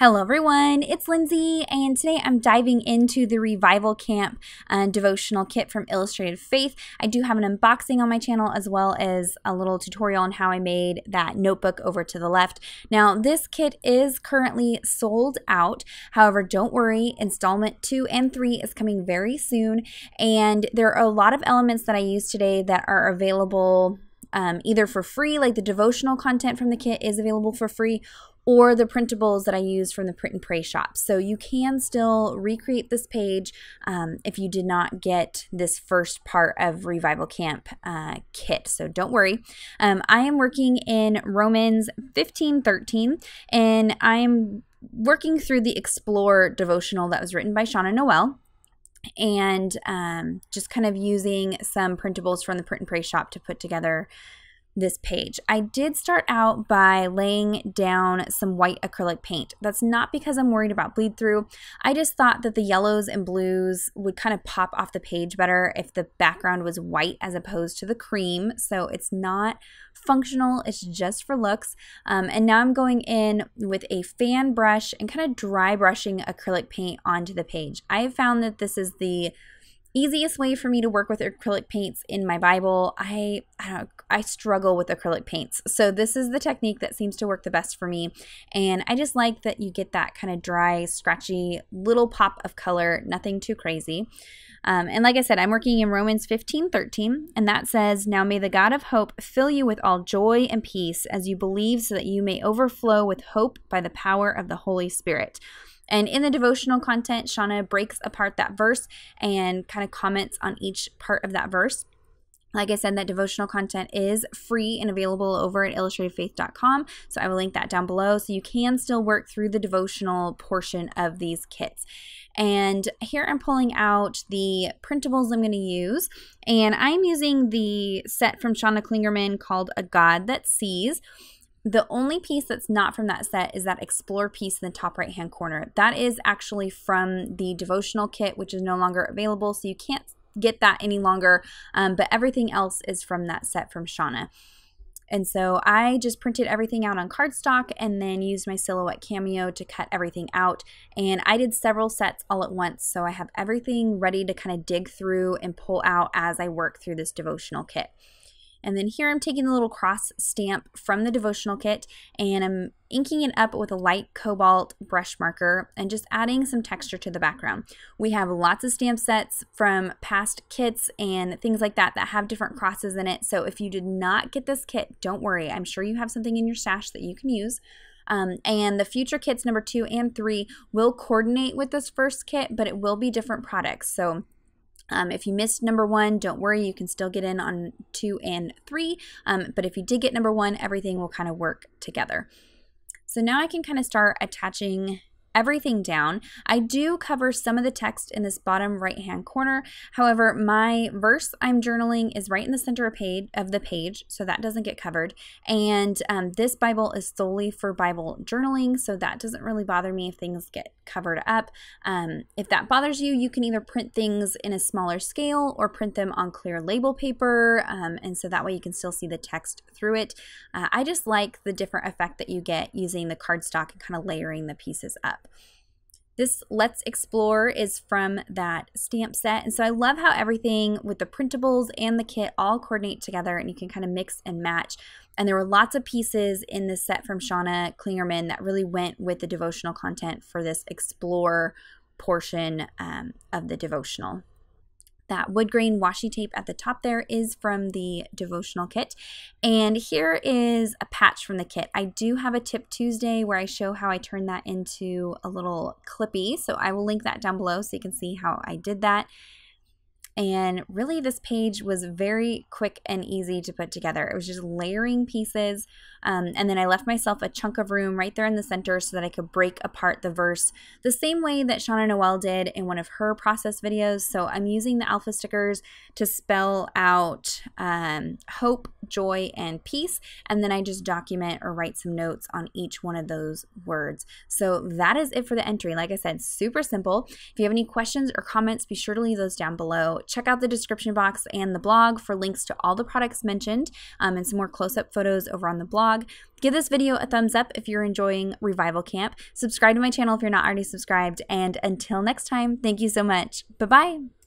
Hello everyone, it's Lindsay, and today I'm diving into the Revival Camp devotional kit from Illustrated Faith. I do have an unboxing on my channel as well as a little tutorial on how I made that notebook over to the left. Now this kit is currently sold out, however don't worry, installment 2 and 3 is coming very soon, and there are a lot of elements that I use today that are available either for free, like the devotional content from the kit is available for free, or the printables that I use from the Print and Pray shop. So you can still recreate this page if you did not get this first part of Revival Camp kit. So don't worry. I am working in Romans 15:13, and I am working through the Explore devotional that was written by Shauna Noel, and just kind of using some printables from the Print and Pray shop to put together this page. I did start out by laying down some white acrylic paint. That's not because I'm worried about bleed through. I just thought that the yellows and blues would kind of pop off the page better if the background was white as opposed to the cream. So it's not functional, it's just for looks. And now I'm going in with a fan brush and kind of dry brushing acrylic paint onto the page. I have found that this is the easiest way for me to work with acrylic paints in my Bible. I struggle with acrylic paints. So this is the technique that seems to work the best for me. And I just like that you get that kind of dry, scratchy little pop of color, nothing too crazy. And like I said, I'm working in Romans 15:13, and that says, "Now may the God of hope fill you with all joy and peace as you believe, so that you may overflow with hope by the power of the Holy Spirit." And in the devotional content, Shauna breaks apart that verse and kind of comments on each part of that verse. Like I said, that devotional content is free and available over at illustratedfaith.com, so I will link that down below so you can still work through the devotional portion of these kits. And here I'm pulling out the printables I'm going to use, and I'm using the set from Shauna Klingerman called A God That Sees. The only piece that's not from that set is that Explore piece in the top right hand corner. That is actually from the devotional kit, which is no longer available, so you can't get that any longer, but everything else is from that set from Shauna. And so I just printed everything out on cardstock and then used my Silhouette Cameo to cut everything out. And I did several sets all at once, so I have everything ready to kind of dig through and pull out as I work through this devotional kit. And then here I'm taking the little cross stamp from the devotional kit and I'm inking it up with a light cobalt brush marker and just adding some texture to the background. We have lots of stamp sets from past kits and things like that that have different crosses in it. So if you did not get this kit, don't worry. I'm sure you have something in your stash that you can use. And the future kits number 2 and 3 will coordinate with this first kit, but it will be different products. So if you missed number 1, don't worry, you can still get in on 2 and 3, but if you did get number 1, everything will kind of work together. So now I can kind of start attaching everything down. I do cover some of the text in this bottom right hand corner. However, my verse I'm journaling is right in the center of the page, so that doesn't get covered. And this Bible is solely for Bible journaling, so that doesn't really bother me if things get covered up. If that bothers you, you can either print things in a smaller scale or print them on clear label paper, and so that way you can still see the text through it. I just like the different effect that you get using the cardstock and kind of layering the pieces up. This Let's Explore is from that stamp set, and so I love how everything with the printables and the kit all coordinate together and you can kind of mix and match. And there were lots of pieces in this set from Shauna Klingerman that really went with the devotional content for this Explore portion of the devotional. That wood grain washi tape at the top there is from the devotional kit. And here is a patch from the kit. I do have a Tip Tuesday where I show how I turn that into a little clippy. So I will link that down below so you can see how I did that. And really this page was very quick and easy to put together. It was just layering pieces. And then I left myself a chunk of room right there in the center so that I could break apart the verse the same way that Shauna Noel did in one of her process videos. So I'm using the alpha stickers to spell out hope, joy, and peace. And then I just document or write some notes on each one of those words. So that is it for the entry. Like I said, super simple. If you have any questions or comments, be sure to leave those down below. So check out the description box and the blog for links to all the products mentioned and some more close-up photos over on the blog. Give this video a thumbs up if you're enjoying Revival Camp. Subscribe to my channel if you're not already subscribed. And until next time, thank you so much. Bye-bye.